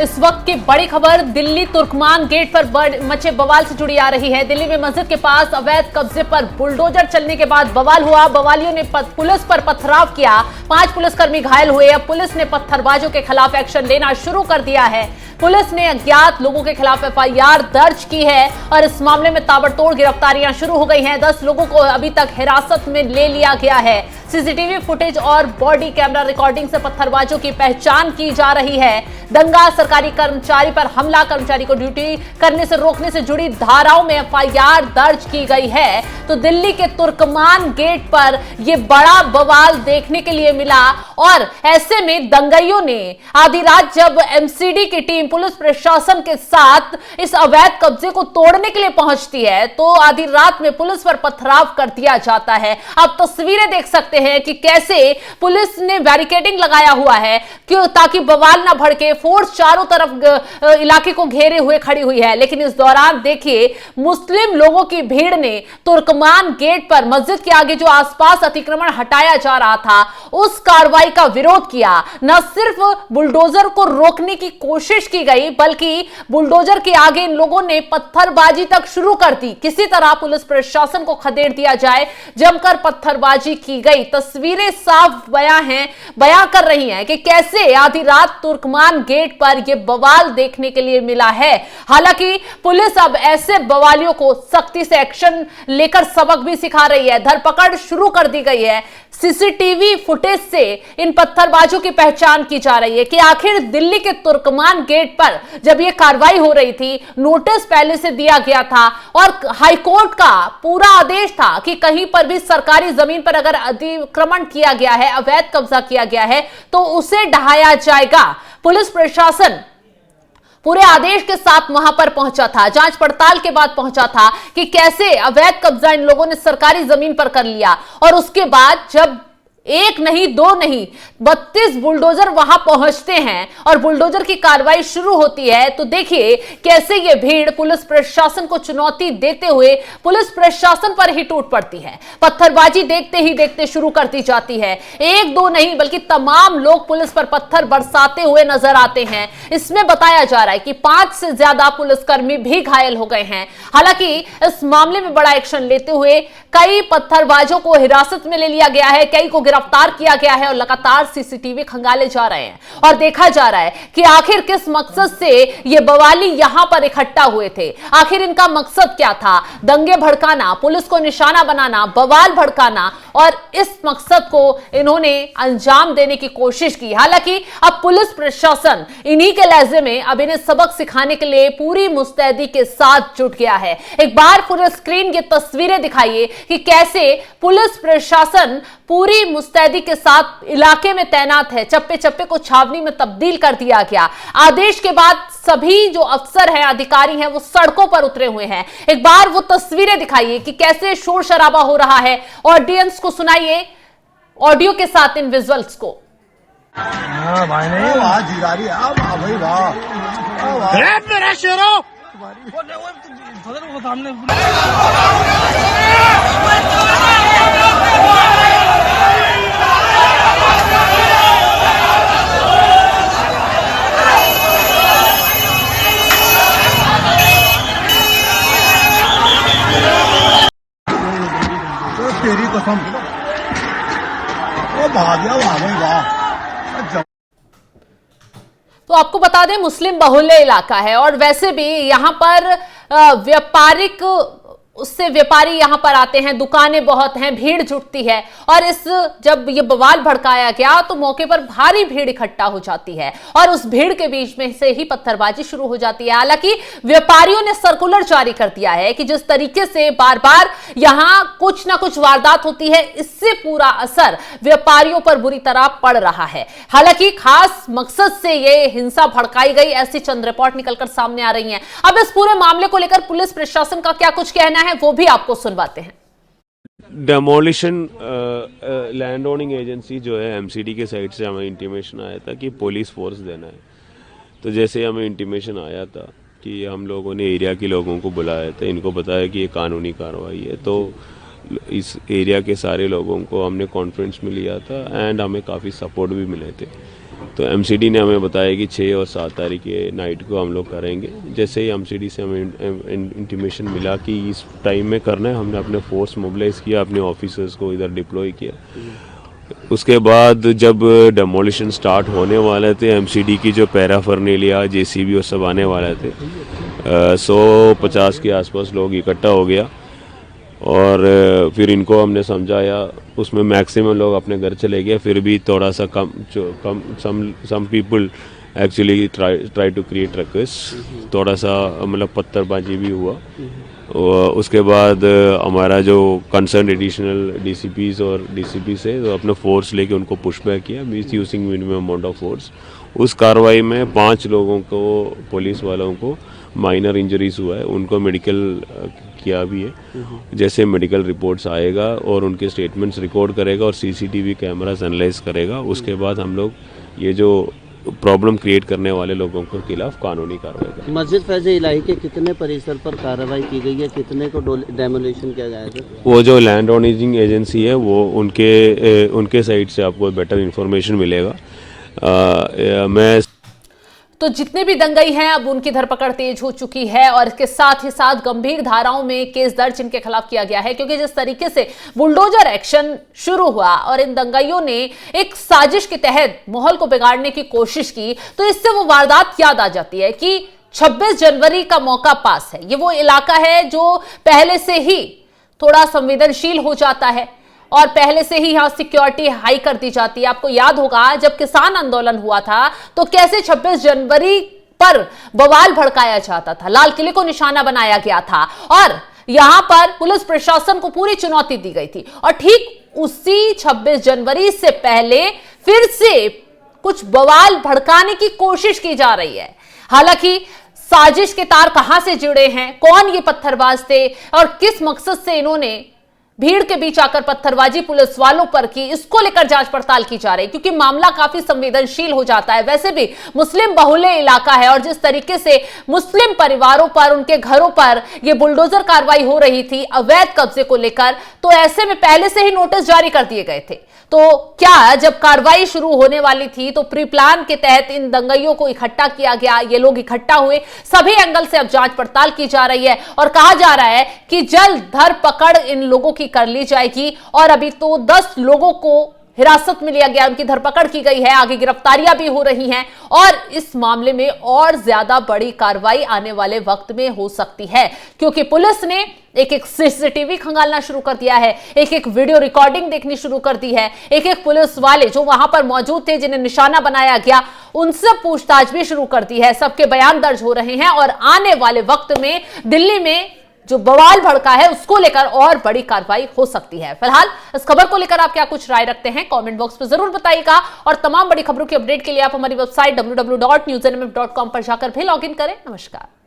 इस वक्त की बड़ी खबर दिल्ली तुर्कमान गेट पर मचे बवाल से जुड़ी आ रही है। दिल्ली में मस्जिद के पास अवैध कब्जे पर बुलडोजर चलने के बाद बवाल हुआ। बवालियों ने पुलिस पर पथराव किया, 5 पुलिसकर्मी घायल हुए। अब पुलिस ने पत्थरबाजों के खिलाफ एक्शन लेना शुरू कर दिया है। पुलिस ने अज्ञात लोगों के खिलाफ एफआईआर दर्ज की है और इस मामले में ताबड़तोड़ गिरफ्तारियां शुरू हो गई हैं। 10 लोगों को अभी तक हिरासत में ले लिया गया है। सीसीटीवी फुटेज और बॉडी कैमरा रिकॉर्डिंग से पत्थरबाजों की पहचान की जा रही है। दंगा, सरकारी कर्मचारी पर हमला, कर्मचारी को ड्यूटी करने से रोकने से जुड़ी धाराओं में एफआईआर दर्ज की गई है। तो दिल्ली के तुर्कमान गेट पर यह बड़ा बवाल देखने के लिए मिला और ऐसे में दंगाइयों ने आधी रात जब एमसीडी की टीम पुलिस प्रशासन के साथ इस अवैध कब्जे को तोड़ने के लिए पहुंचती है तो आधी रात में पुलिस पर पथराव कर दिया जाता है। आप तस्वीरें देख सकते हैं कि कैसे पुलिस ने बैरिकेडिंग लगाया हुआ है क्यों, ताकि बवाल ना भड़के। फोर्स चारों तरफ इलाके को घेरे हुए खड़ी हुई है। लेकिन इस दौरान देखिए मुस्लिम लोगों की भीड़ ने तुर्कमान गेट पर मस्जिद के आगे जो आसपास अतिक्रमण हटाया जा रहा था उस कार्रवाई का विरोध किया। न सिर्फ बुलडोजर को रोकने की कोशिश की गई बल्कि बुलडोजर के आगे इन लोगों ने पत्थरबाजी तक शुरू कर दी। किसी तरह पुलिस प्रशासन को खदेड़ दिया जाए, जमकर पत्थरबाजी की गई। तस्वीरें साफ बयां कर रही हैं कि कैसे आधी रात तुर्कमान गेट पर यह बवाल देखने के लिए मिला है। हालांकि पुलिस अब ऐसे बवालियों को सख्ती से एक्शन लेकर सबक भी सिखा रही है। धरपकड़ शुरू कर दी गई है। सीसीटीवी फुटेज से इन पत्थरबाजों की पहचान की जा रही है कि आखिर दिल्ली के तुर्कमान गेट पर जब यह कार्रवाई हो रही थी, नोटिस पहले से दिया गया था और हाईकोर्ट का पूरा आदेश था कि कहीं पर भी सरकारी जमीन पर अगर अतिक्रमण किया गया है, अवैध कब्जा किया गया है तो उसे ढहाया जाएगा। पुलिस प्रशासन पूरे आदेश के साथ वहां पर पहुंचा था, जांच पड़ताल के बाद पहुंचा था कि कैसे अवैध कब्जा इन लोगों ने सरकारी जमीन पर कर लिया। और उसके बाद जब 1 नहीं 2 नहीं 32 बुलडोजर वहां पहुंचते हैं और बुलडोजर की कार्रवाई शुरू होती है तो देखिए कैसे ये भीड़ पुलिस प्रशासन को चुनौती देते हुए पुलिस प्रशासन पर ही टूट पड़ती है। पत्थरबाजी देखते ही देखते शुरू कर दी जाती है। 1-2 नहीं बल्कि तमाम लोग पुलिस पर पत्थर बरसाते हुए नजर आते हैं। इसमें बताया जा रहा है कि 5 से ज्यादा पुलिसकर्मी भी घायल हो गए हैं। हालांकि इस मामले में बड़ा एक्शन लेते हुए कई पत्थरबाजों को हिरासत में ले लिया गया है, कई को गिरफ्तार किया गया है और लगातार सीसीटीवी खंगाले जा रहे हैं और देखा जा रहा है कि आखिर किस मकसद से ये बवाली यहां पर इकट्ठा हुए थे। आखिर इनका मकसद क्या था? दंगे भड़काना, पुलिस को निशाना बनाना, बवाल भड़काना और इस मकसद को इन्होंने अंजाम देने की कोशिश की। हालांकि अब पुलिस प्रशासन इन्हीं के लहजे में अब इन्हें सबक सिखाने के लिए पूरी मुस्तैदी के साथ जुट गया है। एक बार पूरे स्क्रीन की तस्वीरें दिखाइए कि कैसे पुलिस प्रशासन पूरी मुस्तैदी के साथ इलाके में तैनात है। चप्पे चप्पे को छावनी में तब्दील कर दिया गया। आदेश के बाद सभी जो अफसर हैं, अधिकारी हैं, वो सड़कों पर उतरे हुए हैं। एक बार वो तस्वीरें दिखाइए कि कैसे शोर शराबा हो रहा है। ऑडियंस को सुनाइए ऑडियो के साथ इन विजुअल्स को। तेरी कसम वो भाग गया। तो आपको बता दें मुस्लिम बहुल्य इलाका है और वैसे भी यहां पर व्यापारिक उससे व्यापारी यहां पर आते हैं, दुकानें बहुत हैं, भीड़ जुटती है और जब ये बवाल भड़काया गया तो मौके पर भारी भीड़ इकट्ठा हो जाती है और उस भीड़ के बीच में से ही पत्थरबाजी शुरू हो जाती है। हालांकि व्यापारियों ने सर्कुलर जारी कर दिया है कि जिस तरीके से बार बार यहां कुछ ना कुछ वारदात होती है, इससे पूरा असर व्यापारियों पर बुरी तरह पड़ रहा है। हालांकि खास मकसद से ये हिंसा भड़काई गई, ऐसी चंद रिपोर्ट निकलकर सामने आ रही हैं। अब इस पूरे मामले को लेकर पुलिस प्रशासन का क्या कुछ कहना है वो भी आपको सुनवाते हैं। डेमोलिशन लैंड ओनिंग एजेंसी जो है एमसीडी के साइड से हमें इंटीमेशन आया था कि पुलिस फोर्स देना है। तो जैसे हमें इंटीमेशन आया था कि हम लोगों ने एरिया के लोगों को बुलाया था, इनको बताया कि ये कानूनी कार्रवाई है, तो इस एरिया के सारे लोगों को हमने कॉन्फ्रेंस में लिया था एंड हमें काफ़ी सपोर्ट भी मिले थे। तो एमसीडी ने हमें बताया कि 6 और 7 तारीख के नाइट को हम लोग करेंगे। जैसे ही एमसीडी से हमें इंटीमेशन मिला कि इस टाइम में करना है, हमने अपने फोर्स मोबिलाइज किया, अपने ऑफिसर्स को इधर डिप्लॉय किया। उसके बाद जब डेमोलिशन स्टार्ट होने वाले थे, एमसीडी की जो पैराफर्नेलिया, जेसीबी और सब आने वाले थे, 150 के आसपास लोग इकट्ठा हो गया और फिर इनको हमने समझाया। उसमें मैक्सिमम लोग अपने घर चले गए, फिर भी थोड़ा सा कम some people actually try to create ruckus, थोड़ा सा मतलब पत्थरबाजी भी हुआ। उसके बाद हमारा जो कंसर्न एडिशनल डीसीपीज और डीसीपी से तो अपने फोर्स लेके उनको पुशबैक किया, miss using minimum amount of force. उस कार्रवाई में 5 लोगों को, पुलिस वालों को माइनर इंजरीज हुआ है, उनको मेडिकल किया भी है। जैसे मेडिकल रिपोर्ट्स आएगा और उनके स्टेटमेंट्स रिकॉर्ड करेगा और सीसीटीवी कैमरास एनालाइज करेगा, उसके बाद हम लोग ये जो प्रॉब्लम क्रिएट करने वाले लोगों के खिलाफ कानूनी कार्रवाई करेंगे। मस्जिद फैज़ इलाही के कितने परिसर पर कार्रवाई की गई है, कितने को डेमोलिशन किया जाएगा? वो जो लैंड ओनिंग एजेंसी है वो उनके साइड से आपको बेटर इन्फॉर्मेशन मिलेगा। मैं तो जितने भी दंगई हैं अब उनकी धरपकड़ तेज हो चुकी है और इसके साथ ही साथ गंभीर धाराओं में केस दर्ज इनके खिलाफ किया गया है, क्योंकि जिस तरीके से बुलडोजर एक्शन शुरू हुआ और इन दंगाइयों ने एक साजिश के तहत माहौल को बिगाड़ने की कोशिश की, तो इससे वो वारदात याद आ जाती है कि 26 जनवरी का मौका पास है। ये वो इलाका है जो पहले से ही थोड़ा संवेदनशील हो जाता है और पहले से ही यहां सिक्योरिटी हाई कर दी जाती है। आपको याद होगा जब किसान आंदोलन हुआ था तो कैसे 26 जनवरी पर बवाल भड़काया जाता था, लाल किले को निशाना बनाया गया था और यहां पर पुलिस प्रशासन को पूरी चुनौती दी गई थी। और ठीक उसी 26 जनवरी से पहले फिर से कुछ बवाल भड़काने की कोशिश की जा रही है। हालांकि साजिश के तार कहां से जुड़े हैं, कौन ये पत्थरबाज थे और किस मकसद से इन्होंने भीड़ के बीच आकर पत्थरबाजी पुलिस वालों पर की, इसको लेकर जांच पड़ताल की जा रही है, क्योंकि मामला काफी संवेदनशील हो जाता है। वैसे भी मुस्लिम बहुल्य इलाका है और जिस तरीके से मुस्लिम परिवारों पर, उनके घरों पर यह बुलडोजर कार्रवाई हो रही थी अवैध कब्जे को लेकर, तो ऐसे में पहले से ही नोटिस जारी कर दिए गए थे। तो क्या जब कार्रवाई शुरू होने वाली थी तो प्री प्लान के तहत इन दंगइयों को इकट्ठा किया गया, ये लोग इकट्ठा हुए, सभी एंगल से अब जांच पड़ताल की जा रही है और कहा जा रहा है कि जल्द धरपकड़ इन लोगों की कर ली जाएगी। और अभी तो 10 लोगों को हिरासत में लिया गया, उनकी धरपकड़ की गई है, आगे गिरफ्तारियां भी हो रही हैं और इस मामले में और ज्यादा बड़ी कार्रवाई आने वाले वक्त में हो सकती है, क्योंकि पुलिस ने एक एक सीसीटीवी खंगालना शुरू कर दिया है, एक एक वीडियो रिकॉर्डिंग देखनी शुरू कर दी है, एक एक पुलिस वाले जो वहां पर मौजूद थे जिन्हें निशाना बनाया गया उनसे पूछताछ भी शुरू कर दी है, सबके बयान दर्ज हो रहे हैं और आने वाले वक्त में दिल्ली में जो बवाल भड़का है उसको लेकर और बड़ी कार्रवाई हो सकती है। फिलहाल इस खबर को लेकर आप क्या कुछ राय रखते हैं कमेंट बॉक्स में जरूर बताइएगा और तमाम बड़ी खबरों की अपडेट के लिए आप हमारी वेबसाइट www.newsnmf.com पर जाकर भी लॉगिन करें। नमस्कार।